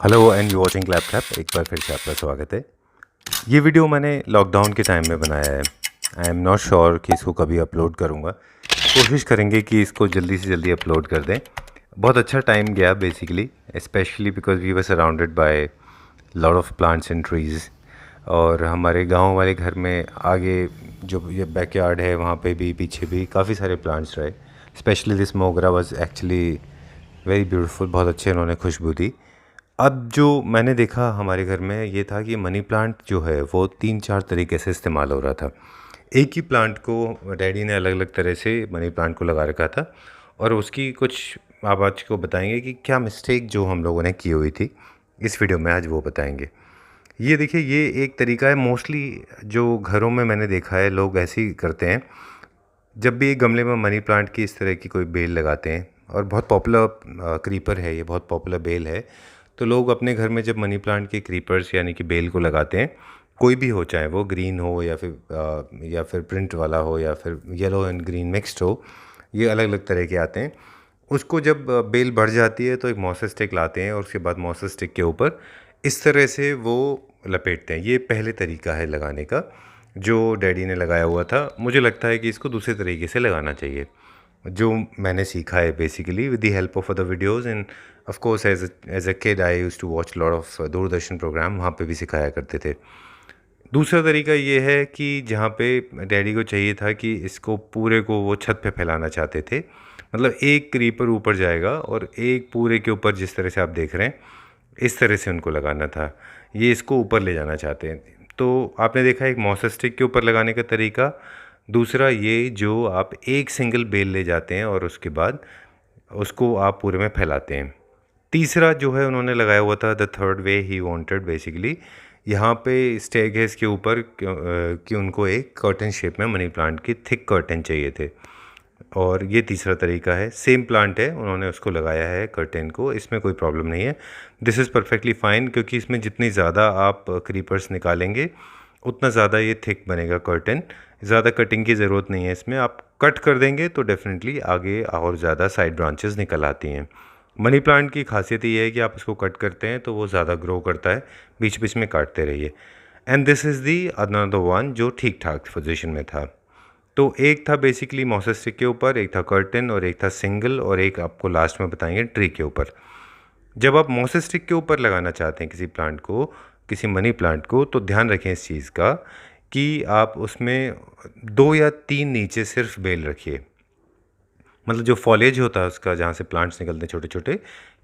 Hello and you watching clap clap. एक बार फिर से आपका स्वागत है। ये वीडियो मैंने लॉकडाउन के टाइम में बनाया है। आई एम नॉट श्योर कि इसको कभी अपलोड करूँगा। कोशिश करेंगे कि इसको जल्दी से जल्दी अपलोड कर दें। बहुत अच्छा टाइम गया basically, specially because we were surrounded by lot of plants and trees. और हमारे गांव वाले घर में आगे जो ये बैकयार्ड है वहाँ पे भी पीछे भी काफ़ी सारे प्लांट्स रहे। स्पेशली दिस मोगरा वाज एक्चुअली वेरी ब्यूटीफुल। बहुत अच्छे उन्होंने खुशबू दी। अब जो मैंने देखा हमारे घर में ये था कि मनी प्लांट जो है वो 3-4 तरीके से इस्तेमाल हो रहा था। एक ही प्लांट को डैडी ने अलग अलग तरह से मनी प्लांट को लगा रखा था और उसकी कुछ आप आज को बताएंगे कि क्या मिस्टेक जो हम लोगों ने की हुई थी। इस वीडियो में आज वो बताएंगे। ये देखिए, ये एक तरीका है। मोस्टली जो घरों में मैंने देखा है लोग ऐसे ही करते हैं। जब भी एक गमले में मनी प्लांट की इस तरह की कोई बेल लगाते हैं, और बहुत पॉपुलर क्रीपर है ये, बहुत पॉपुलर बेल है, तो लोग अपने घर में जब मनी प्लांट के क्रीपर्स यानी कि बेल को लगाते हैं, कोई भी हो, चाहे वो ग्रीन हो या फिर प्रिंट वाला हो या फिर येलो एंड ग्रीन मिक्स्ड हो, ये अलग अलग तरह के आते हैं। उसको जब बेल बढ़ जाती है तो एक मॉस स्टिक लाते हैं और उसके बाद मॉस स्टिक के ऊपर इस तरह से वो लपेटते हैं। ये पहले तरीका है लगाने का जो डैडी ने लगाया हुआ था। मुझे लगता है कि इसको दूसरे तरीके से लगाना चाहिए जो मैंने सीखा है basically with the help of other videos. And of course as a kid I used to watch lot of Doordarshan programme, वहाँ पे भी सिखाया करते थे। दूसरा तरीका ये है कि जहाँ पे डैडी को चाहिए था कि इसको पूरे को वो छत पे फैलाना चाहते थे। मतलब एक क्रीपर ऊपर जाएगा और एक पूरे के ऊपर, जिस तरह से आप देख रहे हैं, इस तरह से उनको लगाना था। ये इसको ऊपर ले जाना चाहते हैं। तो आपने देखा एक मॉस स्टिक के ऊपर लगाने का तरीका। दूसरा ये जो आप एक सिंगल बेल ले जाते हैं और उसके बाद उसको आप पूरे में फैलाते हैं। तीसरा जो है उन्होंने लगाया हुआ था, the third way he wanted basically, यहाँ पे स्टेयरकेस के ऊपर कि उनको एक कर्टन शेप में मनी प्लांट की थिक कर्टन चाहिए थे। और ये तीसरा तरीका है। सेम प्लांट है, उन्होंने उसको लगाया है कर्टेन को, इसमें कोई प्रॉब्लम नहीं है। दिस इज़ परफेक्टली फ़ाइन, क्योंकि इसमें जितनी ज़्यादा आप क्रीपर्स निकालेंगे उतना ज़्यादा ये थिक बनेगा कर्टेन। ज़्यादा कटिंग की ज़रूरत नहीं है इसमें। आप कट कर देंगे तो डेफिनेटली आगे और ज़्यादा साइड ब्रांचेस निकल आती हैं। मनी प्लांट की खासियत ये है कि आप उसको कट करते हैं तो वो ज़्यादा ग्रो करता है, बीच बीच में काटते रहिए। And this is the another one जो ठीक ठाक पोजीशन में था। तो एक था बेसिकली मॉस स्टिक के ऊपर, एक था कर्टन और एक था सिंगल, और एक आपको लास्ट में बताएंगे ट्री के ऊपर। जब आप मॉस स्टिक के ऊपर लगाना चाहते हैं किसी प्लांट को, किसी मनी प्लांट को, तो ध्यान रखें इस चीज़ का कि आप उसमें 2 या 3 नीचे सिर्फ बेल रखिए। मतलब जो फॉलेज होता है उसका, जहाँ से प्लांट्स निकलते हैं छोटे छोटे,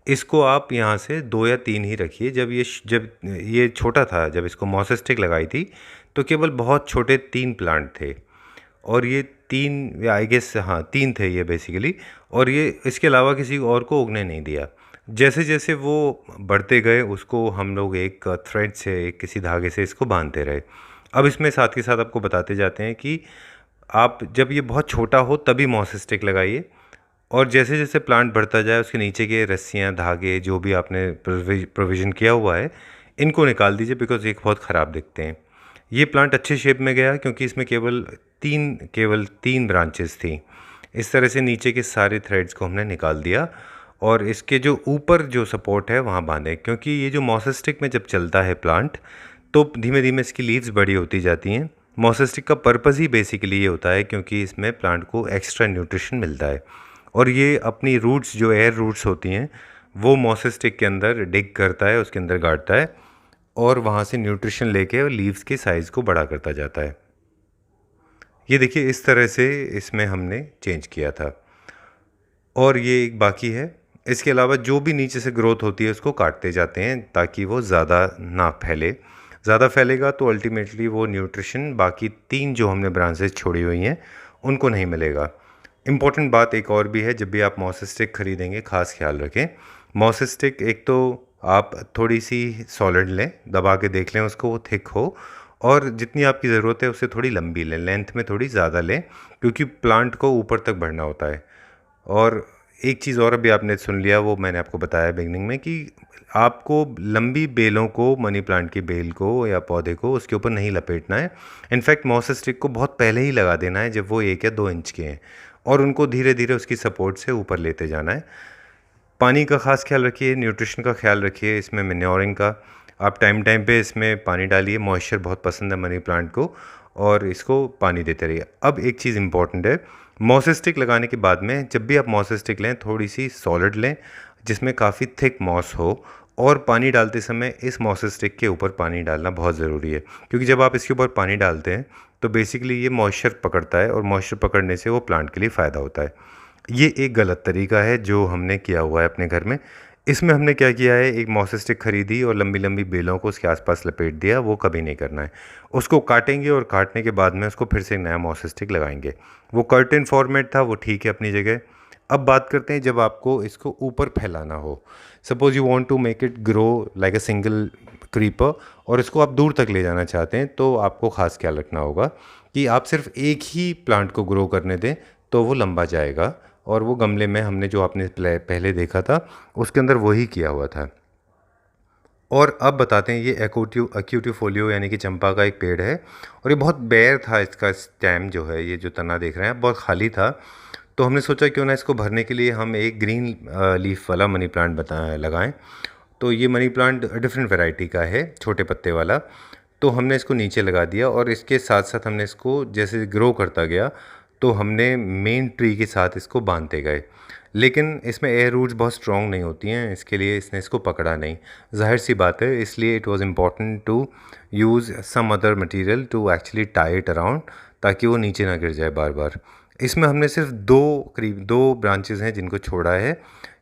इसको आप यहाँ से 2 या 3 ही रखिए। जब ये छोटा था, जब इसको मॉस स्टिक लगाई थी, तो केवल बहुत छोटे 3 प्लांट थे। और ये 3 या आई गेस, हाँ 3 थे ये बेसिकली। और ये इसके अलावा किसी और को उगने नहीं दिया। जैसे जैसे वो बढ़ते गए उसको हम लोग एक थ्रेड से, एक किसी धागे से इसको बांधते रहे। अब इसमें साथ के साथ आपको बताते जाते हैं कि आप जब ये बहुत छोटा हो तभी मॉस स्टिक लगाइए, और जैसे जैसे प्लांट बढ़ता जाए उसके नीचे के रस्सियाँ, धागे, जो भी आपने प्रोविज़न किया हुआ है, इनको निकाल दीजिए, बिकॉज़ ये बहुत ख़राब दिखते हैं। ये प्लांट अच्छे शेप में गया क्योंकि इसमें केवल तीन ब्रांचेस थी। इस तरह से नीचे के सारे थ्रेड्स को हमने निकाल दिया और इसके जो ऊपर जो सपोर्ट है वहाँ बांधे, क्योंकि ये जो मॉस स्टिक में जब चलता है प्लांट, तो धीमे धीमे इसकी लीव्स बड़ी होती जाती हैं। मॉस स्टिक का पर्पज़ ही बेसिकली ये होता है क्योंकि इसमें प्लांट को एक्स्ट्रा न्यूट्रिशन मिलता है, और ये अपनी रूट्स, जो एयर रूट्स होती हैं, वो मॉस स्टिक के अंदर डिग करता है, उसके अंदर गाड़ता है, और वहाँ से न्यूट्रिशन लेके लीव्स के साइज़ को बड़ा करता जाता है। ये देखिए इस तरह से इसमें हमने चेंज किया था। और ये एक बाकी है। इसके अलावा जो भी नीचे से ग्रोथ होती है उसको काटते जाते हैं ताकि वो ज़्यादा ना फैले। ज़्यादा फैलेगा तो अल्टीमेटली वो न्यूट्रिशन बाकी 3 जो हमने ब्रांचेस छोड़ी हुई हैं उनको नहीं मिलेगा। इम्पॉर्टेंट बात एक और भी है, जब भी आप मॉस स्टिक ख़रीदेंगे खास ख्याल रखें। मॉस स्टिक एक तो आप थोड़ी सी सॉलिड लें, दबा के देख लें उसको, वो थिक हो, और जितनी आपकी ज़रूरत है उससे थोड़ी लंबी लें, लेंथ में थोड़ी ज़्यादा लें, क्योंकि प्लांट को ऊपर तक बढ़ना होता है। और एक चीज़ और अभी आपने सुन लिया, वो मैंने आपको बताया बिगनिंग में, कि आपको लंबी बेलों को, मनी प्लांट की बेल को या पौधे को उसके ऊपर नहीं लपेटना है। इनफैक्ट मॉस स्टिक को बहुत पहले ही लगा देना है जब वो 1 या 2 इंच के हैं, और उनको धीरे धीरे उसकी सपोर्ट से ऊपर लेते जाना है। पानी का ख़ास ख्याल रखिए, न्यूट्रिशन का ख्याल रखिए, इसमें मैन्योरिंग का आप टाइम टाइम पे इसमें पानी डालिए। मॉइस्चर बहुत पसंद है मनी प्लांट को और इसको पानी देते रहिए। अब एक चीज़ इंपॉर्टेंट है, मॉस स्टिक लगाने के बाद में जब भी आप मॉस स्टिक लें थोड़ी सी सॉलिड लें जिसमें काफ़ी थिक मॉस हो, और पानी डालते समय इस मॉस स्टिक के ऊपर पानी डालना बहुत ज़रूरी है, क्योंकि जब आप इसके ऊपर पानी डालते हैं तो बेसिकली ये मॉइस्चर पकड़ता है और मॉइस्चर पकड़ने से वो प्लांट के लिए फ़ायदा होता है। ये एक गलत तरीका है जो हमने किया हुआ है अपने घर में। इसमें हमने क्या किया है, एक मॉस स्टिक खरीदी और लंबी लंबी बेलों को उसके आसपास लपेट दिया। वो कभी नहीं करना है। उसको काटेंगे और काटने के बाद में उसको फिर से एक नया मॉस स्टिक लगाएंगे। वो कर्टेन फॉर्मेट था, वो ठीक है अपनी जगह। अब बात करते हैं जब आपको इसको ऊपर फैलाना हो। Suppose you want to make it grow like a single creeper और इसको आप दूर तक ले जाना चाहते हैं, तो आपको ख़ास ख्याल रखना होगा कि आप सिर्फ एक ही प्लांट को ग्रो करने दें तो वो लंबा जाएगा। और वो गमले में हमने जो आपने पहले देखा था उसके अंदर वही किया हुआ था। और अब बताते हैं, ये एक्यूटिफोलियो यानी कि चंपा का एक पेड़ है और ये बहुत बेयर था। इसका स्टेम जो है, ये जो तना देख रहे हैं, बहुत खाली था। तो हमने सोचा क्यों ना इसको भरने के लिए हम एक ग्रीन लीफ वाला मनी प्लांट लगाएं। तो ये मनी प्लांट डिफरेंट वैरायटी का है, छोटे पत्ते वाला। तो हमने इसको नीचे लगा दिया और इसके साथ साथ हमने इसको जैसे ग्रो करता गया तो हमने मेन ट्री के साथ इसको बांधते गए। लेकिन इसमें एयर रूट्स बहुत स्ट्रॉन्ग नहीं होती हैं, इसके लिए इसने इसको पकड़ा नहीं। ज़ाहिर सी बात है, इसलिए it was important to use some other material to actually tie it around, ताकि वो नीचे ना गिर जाए बार बार। इसमें हमने सिर्फ करीब दो ब्रांचेज़ हैं जिनको छोड़ा है।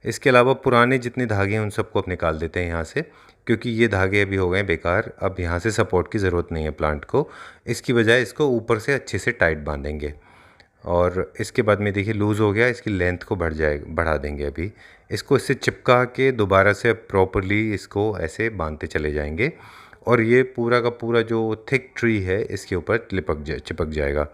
इसके अलावा पुराने जितने धागे हैं उन सबको अब निकाल देते हैं यहाँ से, क्योंकि ये धागे अभी हो गए बेकार। अब यहाँ से सपोर्ट की ज़रूरत नहीं है प्लांट को। इसकी बजाय इसको ऊपर से अच्छे से टाइट बांधेंगे और इसके बाद में देखिए लूज़ हो गया, इसकी लेंथ को बढ़ा देंगे अभी। इसको इससे चिपका के दोबारा से प्रॉपरली इसको ऐसे बांधते चले जाएंगे और ये पूरा का पूरा जो थिक ट्री है इसके ऊपर चिपक जाएगा।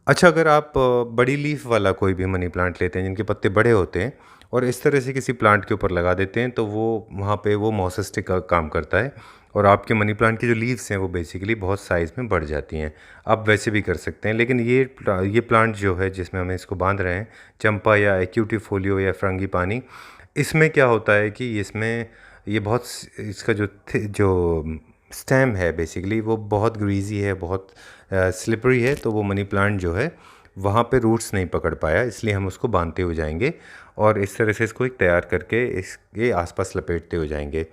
अच्छा, अगर आप बड़ी लीफ वाला कोई भी मनी प्लांट लेते हैं जिनके पत्ते बड़े होते हैं और इस तरह से किसी प्लांट के ऊपर लगा देते हैं, तो वो वहाँ पे वो मोसेस्टिक का काम करता है और आपके मनी प्लांट की जो लीव्स हैं वो बेसिकली बहुत साइज़ में बढ़ जाती हैं। आप वैसे भी कर सकते हैं, लेकिन ये प्लांट जो है जिसमें हम इसको बांध रहे हैं, चंपा या एक्यूटिफोलियो या फ्रांगीपानी, इसमें क्या होता है कि इसमें ये बहुत इसका जो स्टेम है बेसिकली वो बहुत ग्रीजी है, बहुत स्लिपरी है। तो वो मनी प्लांट जो है वहाँ पे रूट्स नहीं पकड़ पाया, इसलिए हम उसको बांधते हो जाएंगे और इस तरह से इसको एक तैयार करके इसके आसपास लपेटते हो जाएंगे।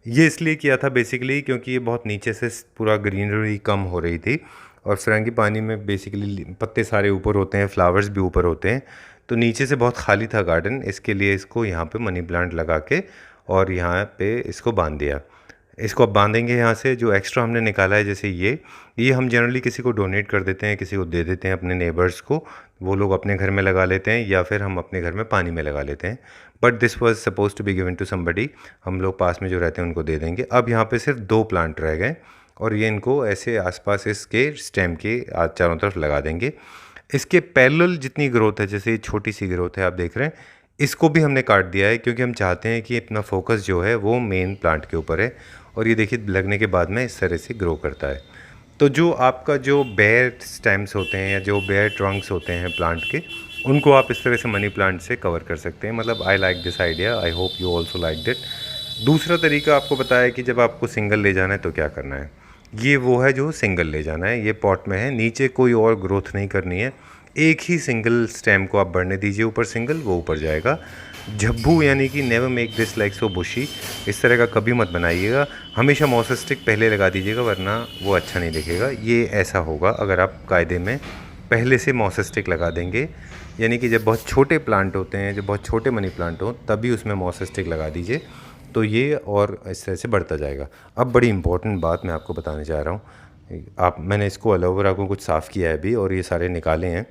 ये इसलिए किया था बेसिकली क्योंकि ये बहुत नीचे से पूरा ग्रीनरी कम हो रही थी और फ्रांगीपानी में बेसिकली पत्ते सारे ऊपर होते हैं, फ्लावर्स भी ऊपर होते हैं, तो नीचे से बहुत खाली था गार्डन। इसके लिए इसको यहाँ पे मनी प्लांट लगा के और यहाँ पे इसको बांध दिया। इसको अब बांधेंगे यहाँ से। जो एक्स्ट्रा हमने निकाला है, जैसे ये हम जनरली किसी को डोनेट कर देते हैं, किसी को दे देते हैं, अपने नेबर्स को, वो लोग अपने घर में लगा लेते हैं या फिर हम अपने घर में पानी में लगा लेते हैं। But this was suppose to be given to somebody, हम लोग पास में जो रहते हैं उनको दे देंगे। अब यहाँ पे सिर्फ 2 प्लांट रह गए और ये इनको ऐसे आसपास इसके स्टेम के चारों तरफ लगा देंगे। इसके पैरेलल जितनी ग्रोथ है, जैसे ये छोटी सी ग्रोथ है आप देख रहे हैं, इसको भी हमने काट दिया है क्योंकि हम चाहते हैं कि अपना फोकस जो है वो मेन प्लांट के ऊपर है। और ये देखिए लगने के बाद में इस तरह से ग्रो करता है। तो जो आपका जो बेयर स्टेम्स होते हैं या जो बेयर ट्रंक्स होते हैं प्लांट के, उनको आप इस तरह से मनी प्लांट से कवर कर सकते हैं। मतलब I like this idea, I hope you also like that. दूसरा तरीका आपको बताया कि जब आपको सिंगल ले जाना है तो क्या करना है। ये वो है जो सिंगल ले जाना है, ये पॉट में है, नीचे कोई और ग्रोथ नहीं करनी है। एक ही सिंगल स्टेम को आप बढ़ने दीजिए ऊपर, सिंगल, वो ऊपर जाएगा। झब्बू यानी कि never make this like so bushy, इस तरह का कभी मत बनाइएगा। हमेशा मॉस स्टिक पहले लगा दीजिएगा वरना वो अच्छा नहीं दिखेगा। ये ऐसा होगा अगर आप कायदे में पहले से मॉस स्टिक लगा देंगे, यानी कि जब बहुत छोटे प्लांट होते हैं, जब बहुत छोटे मनी प्लांट हो तभी उसमें मॉस स्टिक लगा दीजिए, तो ये और इस तरह से बढ़ता जाएगा। अब बड़ी इंपॉर्टेंट बात मैं आपको बताने जा रहा हूँ। मैंने इसको एलोवेरा को कुछ साफ़ किया है अभी और ये सारे निकाले हैं।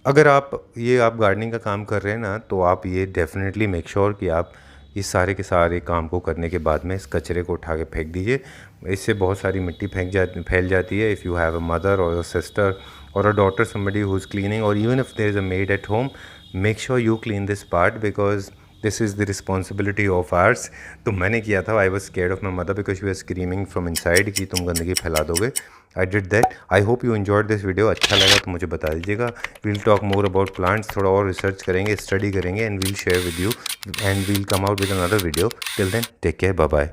अगर आप गार्डनिंग का काम कर रहे हैं ना, तो आप ये डेफिनेटली मेक श्योर कि आप इस सारे के सारे काम को करने के बाद में इस कचरे को उठा के फेंक दीजिए। इससे बहुत सारी मिट्टी फैल जाती है। If you have a mother और अ सिस्टर और a daughter, somebody who is cleaning, or even if there is a maid at home, make sure you clean this part because this is the responsibility of ours. तो मैंने किया था, I was scared of my mother because we are screaming from inside कि तुम गंदगी फैला दोगे। I did that. I hope you enjoyed this video. अच्छा लगा तो मुझे बता दीजिएगा। We'll talk more about plants, थोड़ा और रिसर्च करेंगे, स्टडी करेंगे, and we'll share with you and we'll come out with another video. Till then take care, bye bye.